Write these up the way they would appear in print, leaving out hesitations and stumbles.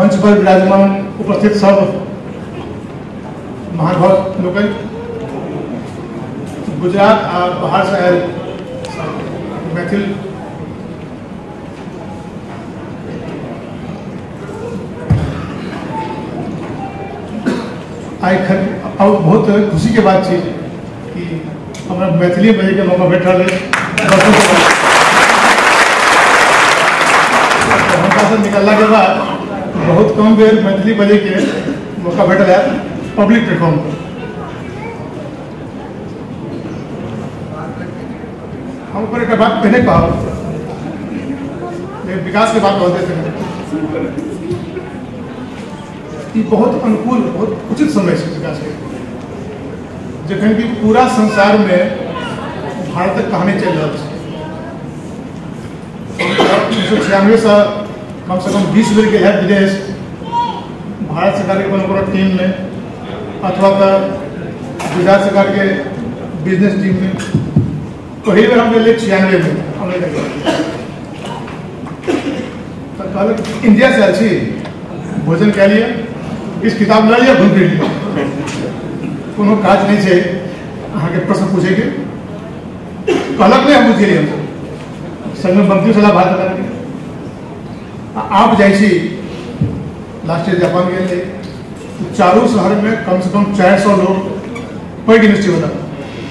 मंच पर विराजमान उपस्थित सब महानुभाव लोग, गुजरात और बाहर से आए मैथिल अब बहुत खुशी के बात थी कि हमारा मैथिली बजे के मौका बैठ रहा है। निकलने के बाद बहुत कम बेर मैथिली बजे के मौका बैठ रहा है पब्लिक प्लेटफॉर्म पर। हम ऊपर एक बात पहले कहा, विकास की बात बोलते थे कि बहुत अनुकूल, बहुत उचित समय से विकास के, जखन कि पूरा संसार में भारत कहानी चल रहा है। 1996 से कम 20 बेर के विदेश भारत सरकार के कोनो टीम में अथवा गुजरात सरकार के बिजनेस टीम में, पहली बार हम गए 96 में अमेरिका के। इंडिया से अच्छी भोजन कह लिया, इस किताब ला लिया, घूम फिर लिया, कोनो काज नहीं है अहाँ के प्रश्न पूछे के कहलक नहीं, हम पूछ लिए संग में मंत्री सलाह बात करेंगे। आप जाइए लास्ट ईयर जापान गए, तो चारों शहर में कम से कम 400 लोग पैड यूनिवर्सिटी बना,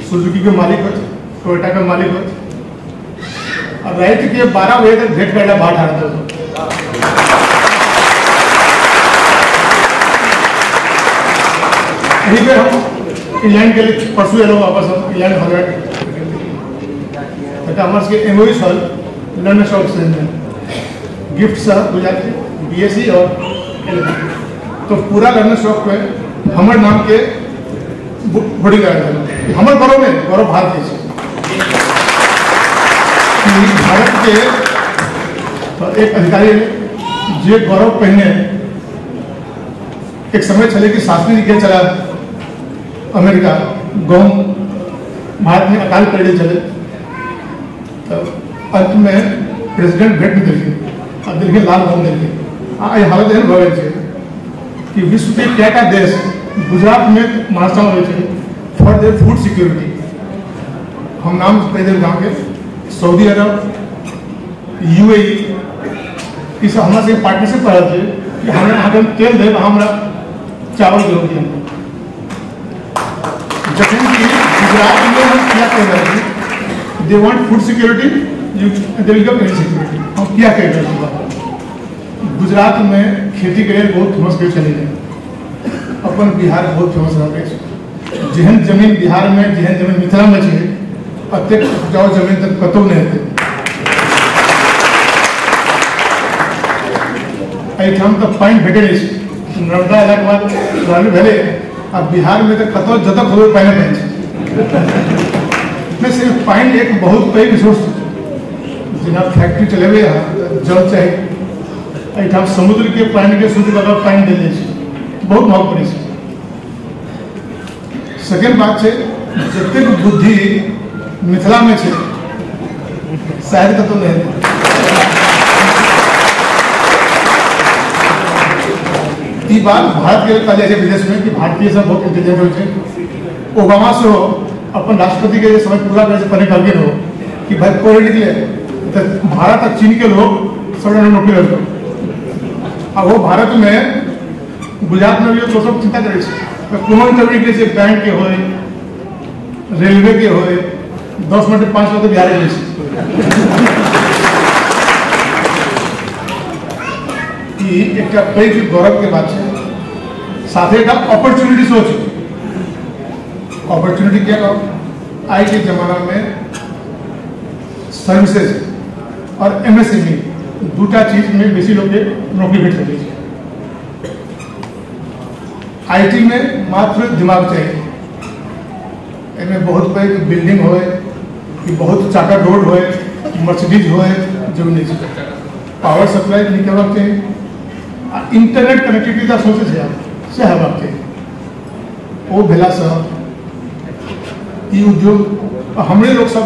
सुजुकी के मालिक हो, टोयोटा के मालिक हो, और रात के 12 बजे तक भेंट करना बाहर आ रहा था। यहीं पे हम इंग्लैंड के लिए परसों लोग वापस हम इंग्लैंड हो गए, हमारे एमओयू साल लंडन स्टॉक एक्सचेंज में गिफ्ट सह गुजरात BSc और LLB, तो पूरा लंडन स्टॉक पे हमारे नाम के होर्डिंग लगा था। हमारे गौरव में गौरव भारत देश भारत के तो एक अधिकारी जे गौरव पहने एक समय चले कि शास्त्री जी के चला अमेरिका गाँव भारत में अकाल पड़े चले, तो अंत में प्रेसिडेंट भेंट में दिल्ली और दिल्ली लाल मोहन दिल्ली हालत एहन भऽ गेल कि विश्व के क्या देश गुजरात में महाराष्ट्र में फॉर देयर फूड सिक्योरिटी। हम नाम कह दें गाँव के सऊदी अरब, UAE इस हमारे से पार्टनरशिप कर रहे थे कि हमें अगर तेल दे हमारा चावल जरूर दिए। जखन कि गुजरात में हम क्या कह रहे थे, they want food security, they will give security. हम क्या कह रहे हैं, गुजरात में खेती के लिए बहुत फेमस के चले गए, अपन बिहार बहुत फेमस रहे। जेहन जमीन बिहार में, जेहन जमीन मिथिला में है, अत्यंत उपजाऊ जमीन तक कतौ नहीं है। एहिठाम तो पानी भेटे नहीं, नर्मदा अयला के बाद भेले, आ बिहार में तो कतौ जतक हो पानी नहीं सिर्फ पानी एक बहुत पैघ रिसोर्स, जेना फैक्ट्री चलेबे जल चाहिए, एहिठाम समुद्र के पानी के शुद्ध कर पानी देल जाए, बहुत महत्व पड़े। सेकेंड बात है, जतेक बुद्धि मिथिला में है शायद कतौ नहीं। ई बात भारत के कहल जाए विदेश में कि भारतीय सब बहुत इंटेलिजेंट हो। ओबामा से हो अपन राष्ट्रपति के समय पूरा करे से पहले कहल हो कि भाई पढ़े निकले तो भारत और चीन के लोग सब नौकरी लगे, और वो भारत में गुजरात में भी तो सब चिंता करे कोनो इंटरव्यू के बैंक के हो, रेलवे के हो, 10 मिनट 5 मिनट बिहार एक पैघ गौरव के बात है। साथ ही अपॉर्चुनिटी सोच, अपॉर्चुनिटी क्या कहो, आज के जमाना में सर्विसेज और MSME दूटा चीज में बेसी लोग के नौकरी भेट सके। IT में मात्र दिमाग चाहिए, इनमें बहुत पैघ बिल्डिंग हो, कि बहुत चाका रोड हो, मर्सिडीज हो, जो नहीं पावर सप्लाई निकलना चाहिए, इंटरनेट कनेक्टिविटी का सोचे से हेबाक चाहिए। वो भेला से ई उद्योग हमरे लोग सब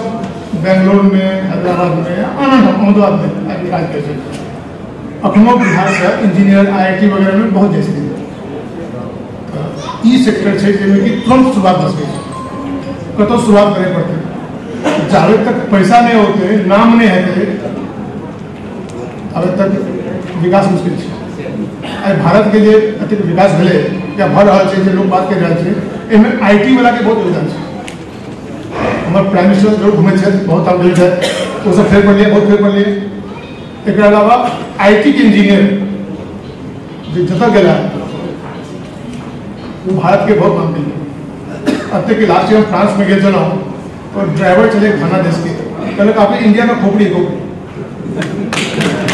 बेंगलोर में, हैदराबाद में, अहमदाबाद में काज कर अखनो बिहार से इंजीनियर IIT वगैरह में बहुत जैसे ई सेक्टर है जिसमें कि तुरंत शुरुआत बस गई कतो शुरुआत करे पड़ते जावे तक पैसा नहीं होते नाम नहीं है अभी तक विकास मुश्किल है। भारत के लिए अतिक विकास भले या भर रहा है लोग बात कर रहे हैं इनमें IT वाला के बहुत योगदान है। हमारे प्राइम मिनिस्टर जो घूमे बहुत आम है वो सब फेर पड़ लिए बहुत फेर पड़ लिए। एक अलावा IT के इंजीनियर जो जता गया वो भारत के बहुत नाम मिले। अब तक लास्ट ईयर फ्रांस में गए चला और ड्राइवर चले खाना देश के पहले काफी इंडिया में खोपड़ी को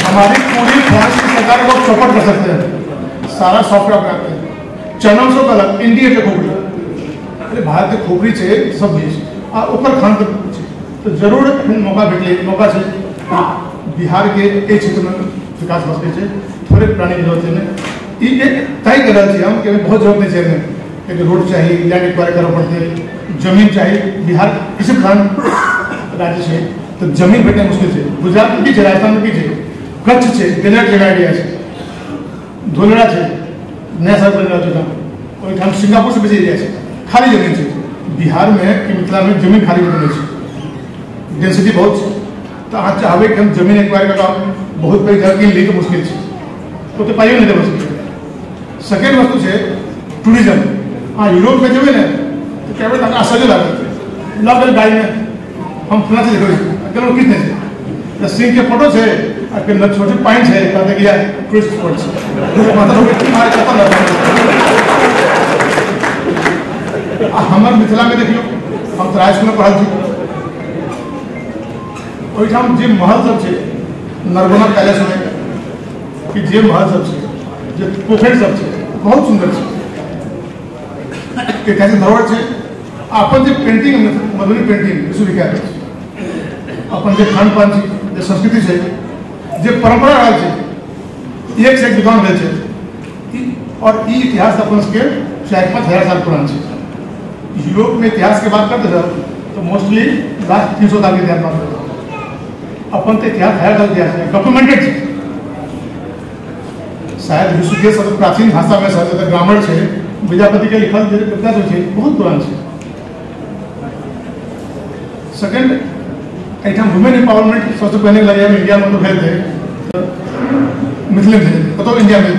हमारी पूरी फ्रांस की सरकार को सपोर्ट कर सकते हैं सारा सॉफ्टवेयर बनाते हैं चैनल से अलग इंडिया के खोपड़ी अरे भारत के खोपड़ी से सब देश और ऊपर खान तक तो जरूर मौका भेटले मौका से बिहार के क्षेत्र में विकास बसने से थोड़े पुरानी जरूरत है एक तय कर रहे हम कि बहुत जरूरत नहीं चाहिए कि रोड चाहिए लैंड एक्वायर करना पड़ते जमीन चाहिए बिहार किसी खान राज्य से तो जमीन भेटना मुश्किल है। गुजरात में की राजस्थान में की कच्छ है डेजर्ट जगह एरिया है धोलरा है नया शहर बन रहा और हम सिंगापुर से बेची एरिया है खाली जमीन है बिहार में मिथिला में जमीन खाली बनी डेंसिटी बहुत है तो आज चाहे कि हम जमीन एक्वायर का बहुत बड़ी घर की लेके मुश्किल है वो तो पाइयो नहीं दे मुश्किल सेकेंड वस्तु है टूरिज्म। हाँ यूरोप में जमीन है तो क्या बोलते आश्चर्य लागत लगल गाड़ी में हम फुला से देखो कितने से सिंह के फोटो से आपके छोटे पॉइंट है कहते गया टूरिस्ट स्पॉट्स हमारे मिथिला में देखियो हम तो राजस्व में पढ़ल थी ओहिठाम जे महल सब है नरगोना पैलेस में कि जे महल सब है जे पोखर सब है बहुत सुंदर है कैसे धरोहर है अपन जे पेंटिंग मधुबनी पेंटिंग विश्वविख्यात है अपन जे खान पान है जे संस्कृति है जे परंपरा रहा है एक से एक विद्वान भेल है और ई इतिहास अपन के 4-5 हजार साल पुराना है। यूरोप में इतिहास की बात करते थे तो मोस्टली लास्ट 300 साल के इतिहास बात करते अपन तो इतिहास 1000 साल इतिहास है डॉक्यूमेंटेड है शायद विश्व के सबसे प्राचीन भाषा में सबसे ग्रामर है विद्यापति के लिखल कविता जो है बहुत पुरान है। सेकेंड एठाम वुमेन एम्पावरमेंट सबसे पहले लगे हम इंडिया में तो भेज थे मिथिले में तो इंडिया में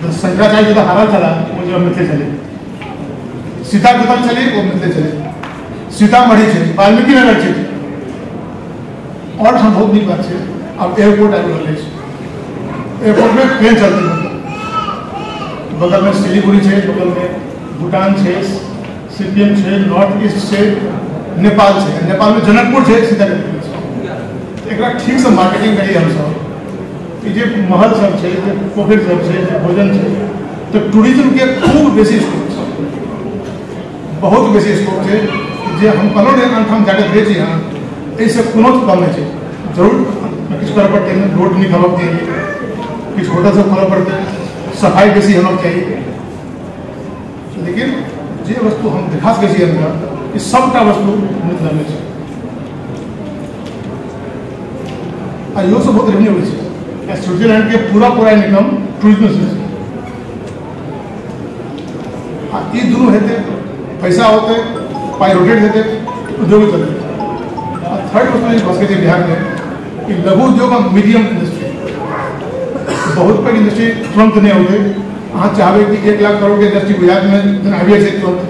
तो शंकराचार्य जो हारा चला वो जो मिथिले चले सीता कतल चली वो मिथिले चले सीतामढ़ी है वाल्मीकि नगर है और हम बहुत नहीं बात है। अब एयरपोर्ट आगे एयरपोर्ट में ट्रेन चलती है बगल में सिलीगुड़ी है बगल में भूटान है सिक्किम है नॉर्थ ईस्ट है नेपाल है नेपाल में जनकपुर है सीतामढ़ी एक ठीक से मार्केटिंग करिए हम सब ये महल सब है पोखर सब है भोजन है तो टूरिज्म के खूब बेसी स्कोप बहुत बेसी स्कोप है जे हम कहलों ने हम जाकर भेजी हाँ ऐसे कोनो तो कम है जरूर किस तरह पड़ते हैं रोड नहीं खराब चाहिए किस होटल से खोला पड़ते हैं सफाई बेसी होना चाहिए लेकिन जे वस्तु हम दिखा सके अंदर इस सबटा वस्तु मिथिला में यो से बहुत रेवेन्यू है स्विट्जरलैंड के पूरा इनकम टूरिज्म से ये दोनों हेते पैसा होते पाई रोटेट हेते उद्योग चलते। थर्ड वस्तु बस के बिहार में कि लघु उद्योग और मीडियम इंडस्ट्री बहुत बड़ी इंडस्ट्री तुरंत नहीं होते हाँ चाहे कि 1 लाख करोड़ की इंडस्ट्री गुजरात में आइए से तुरंत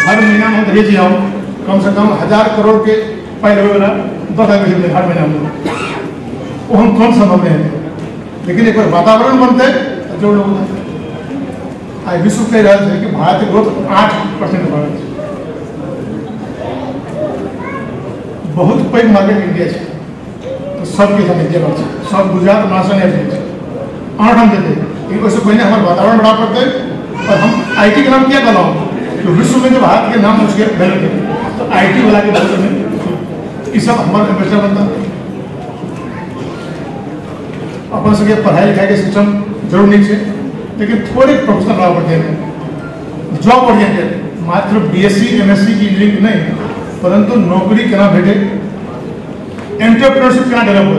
हर महीना में भेज जाओ कम से कम 1000 करोड़ के पाई लगे वाला 10 लाख हर महीना में वो हम तुरंत संभव नहीं है लेकिन एक बार वातावरण बनते तो जो लोग आज विश्व कह रहे थे कि भारत की ग्रोथ 8% बढ़ बहुत पैघ मार्केट इंडिया है तो सबके साथ इंडिया बढ़ सब गुजरात महाराष्ट्र ने आठ हम देते लेकिन उससे पहले हमारे वातावरण बड़ा पड़ता है और हम IT का नाम क्या कर रहा हूँ तो विश्व में जो भारत के नाम उसके वैल्यू थे तो IT वाला के बारे में ये सब हमारा एम्बेसडर बनता अपन सके पढ़ाई लिखाई के सिस्टम जरूर नहीं है लेकिन थोड़े प्रोफेशनल बना पड़ते हैं जॉब ओरिएंटेड मात्र BSc MSc की लिंक नहीं परंतु नौकरी केना भेटे एंटरप्रेन्योरशिप केना डेवलप हो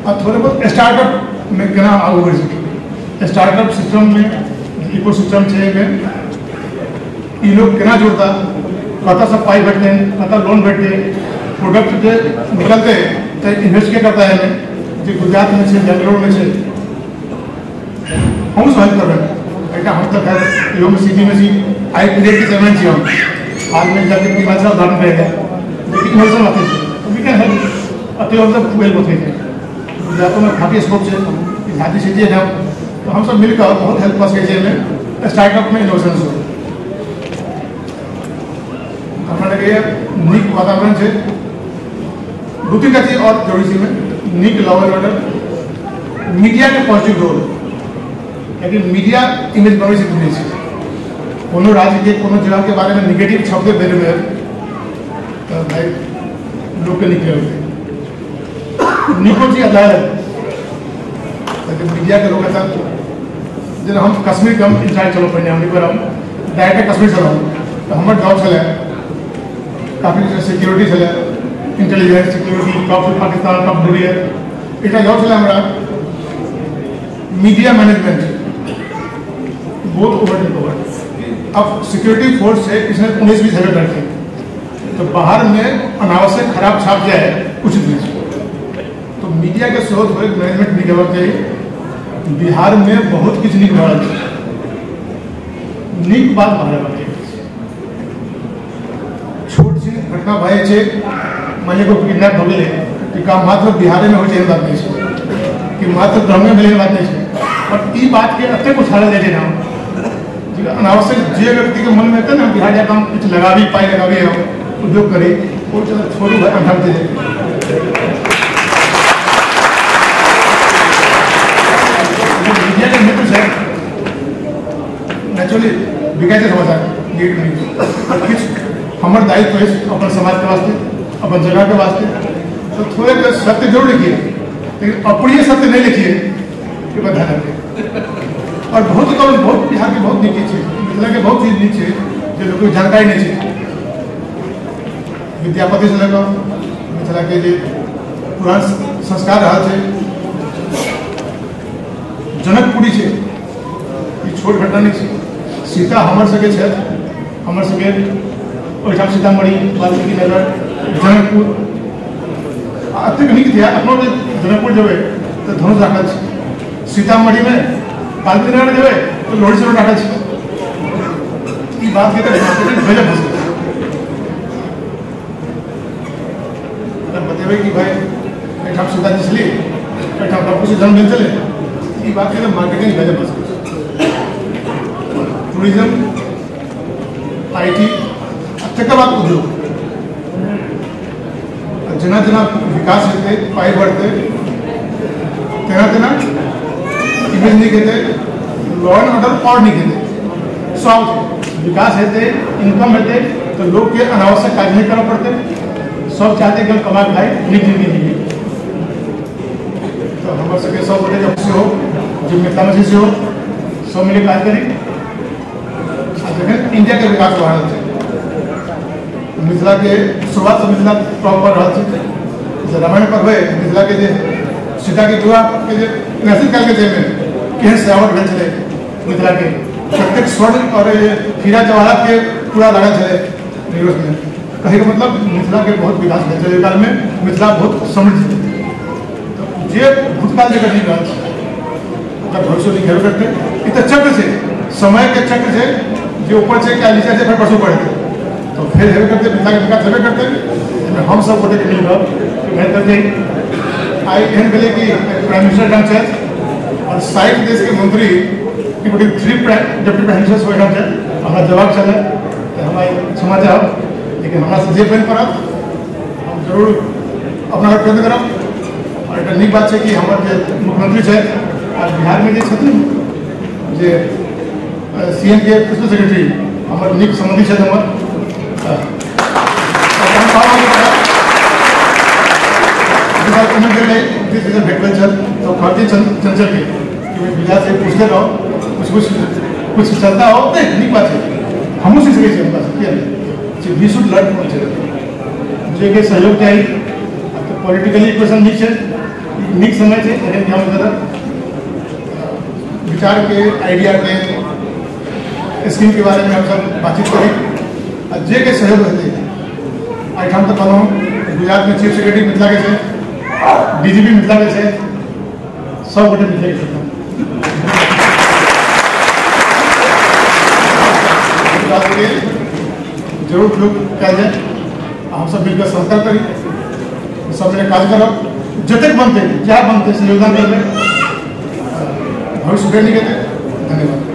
और थोड़े बहुत स्टार्टअप में केना आगू बढ़ सके, स्टार्टअप सिस्टम में इको सिस्टम में ये लोग केना जोड़ता, कत सब पाई भेटते हैं, कत लोन भेटते, प्रोडक्ट के निकलते तो इन्वेस्ट क्या करता है जो गुजरात में से बेंगलोर में से हम हेल्प कर रहे हैं। हम तक है योग सिटी में सी आई पीरियड के चलना चाहिए हम हाल में जाके हिमाचल उदाहरण रहेगा लेकिन इमोशनल आते हैं वी कैन हेल्प अति मतलब वेल होते हैं गुजरातों में काफ़ी स्कोप से शादी सीधी है तो हम सब मिलकर बहुत हेल्प कर सके में स्टार्टअप में इनोवेशन हो हमारे लिए नीक वातावरण से दो तीन चीज और जरूरी सी में नीक लॉ एंड ऑर्डर मीडिया के पॉजिटिव रोल लेकिन मीडिया इमेज बनने से दूर है कोनो राज्य के कोनो जगह के बारे में निगेटिव शब्द मेरे में तो भाई लोग के निकले होते निको जी अदालत मीडिया के लोग था जब हम कश्मीर कम इंचार्ज चलो पड़े हम डायरेक्ट कश्मीर चलो तो हमारे जॉब चले काफ़ी सिक्योरिटी चले intelligence security top Pakistan top Delhi है इतना जॉब चले हमारा मीडिया मैनेजमेंट बहुत ओवर अब सिक्योरिटी फोर्स से इसने 19-20 हेल्प करते हैं तो बाहर में अनावश्यक खराब छाप जाए उचित नहीं तो मीडिया के स्रोत पर मैनेजमेंट नहीं करना चाहिए बिहार में बहुत कुछ नीक बढ़ा नीक बात बाहर छोट सी घटना भाई है मैंने को किडनैप हो गए कि काम मात्र बिहार में हो जाए बात नहीं कि मात्र ग्राम में मिले बात नहीं और ई बात के अत्य कुछ हाल दे ना अनावश्यक जो व्यक्ति के मन में होता है ना बिहार जाकर हम कुछ लगा भी पाए लगा भी हम उद्योग करे वो छोड़ू अंधा दे मीडिया के मित्र से नेचुरली विकास समाचार लीड नहीं और कुछ हमारे दायित्व है अपन समाज के वास्ते अपन जगह के वास्ते तो थोड़े सत्य जरूर लिखिए लेकिन अप्रिय सत्य नहीं लिखिए कि ध्यान रखें और बहुत बिहार की बहुत नीचे है मिथिला के बहुत चीज नीचे जो लोगों को जानकारी नहीं है विद्यापति से लेकर मिथिला के जो पुरान संस्कार रहा है जनकपुरी से ये छोट घटना नहीं है सीता हमर सके हमर सके ओहिठाम सीतामढ़ी वाल्मीकि नगर जनकपुर अत्यंत नीक थी अपना जनकपुर जब तो धनुष राखल सीतामढ़ी में वाल्मीकि नगर जब तो लोहड़ी से राखल बात के गजब हो बतेबे कि भाई एठाम सीता जी चली एठाम बापू से जन्म चले ये बात के मार्केटिंग गजब हो टूरिज्म IT तक बात उद्योग जना जना विकास होते पाई बढ़ते तेना तेना इमेज नहीं कहते लॉ एंड ऑर्डर और नहीं कहते सब विकास होते इनकम होते तो लोग के अनावश्यक कार्य नहीं करना पड़ते सब चाहते कि हम कमा खाए निक जिंदगी जीए तो हमारे सके सब बड़े जब से हो जो मिथिला में से हो सब मिले कार्य करें देखें इंडिया के विकास बढ़ रहा है मिथिला के शुरुआत से मिथिला टॉप पर रहा है रामायण पर हुए मिथिला के जो सीता के विवाह के जो मैसेज करके थे में केहन सजावट भेल चले मिथिला के प्रत्येक स्वर्ण और हीरा जवाहरात के पूरा लगा चले न्यूज में कहे का मतलब मिथिला के बहुत विकास भेल चले काल में मिथिला बहुत समृद्ध तो जे भूतकाल जगह नहीं रहा भविष्य नहीं घेरो करते इत चक्र से समय के चक्र से जो ऊपर से क्या नीचे से फिर परसों पड़े तो फिर हेवे करते मिथिला के विकास हेवे करते हम सब गोटे के मिलकर करते आई एहन भेले कि प्राइम मिनिस्टर डांस है और 60 देश के मंत्री की बड़ी 3 डिप्टी प्राइम मिनिस्टर हो जाए हमारा जवाब चले तो हमारे समाचार लेकिन हमारा जे बन पड़ा हम जरूर अपना प्रयत्न करब और एक नीक बात है कि हमारे मुख्यमंत्री है बिहार में जे CM के प्रिंसिपल सेक्रेटरी हमारे नीक संबंधी है हमारे तो भारतीय चंचल के बिहार से पूछते रहो कुछ चलता हो नहीं नीक बात है हम सीख सके वी शुड लर्न फ्रॉम जो सहयोग चाहिए पॉलिटिकली इक्वेशन नीचे नीक समय है एहन ठाम जरा विचार के आइडिया के स्कीम के बारे में हम सब बातचीत करें और जे के सहयोग रहते एठाम तो कहूँ गुजरात में चीफ सेक्रेटरी मिथिला के से डीजीपी मिथिला के से सब गोटे मिथिला के छथिन बात के जरूर उपयोग कल जाए हम सब मिलकर संस्कार करी सब मिले काज करब जतक बनते क्या बनते से योगदान देते भविष्य के लिए धन्यवाद।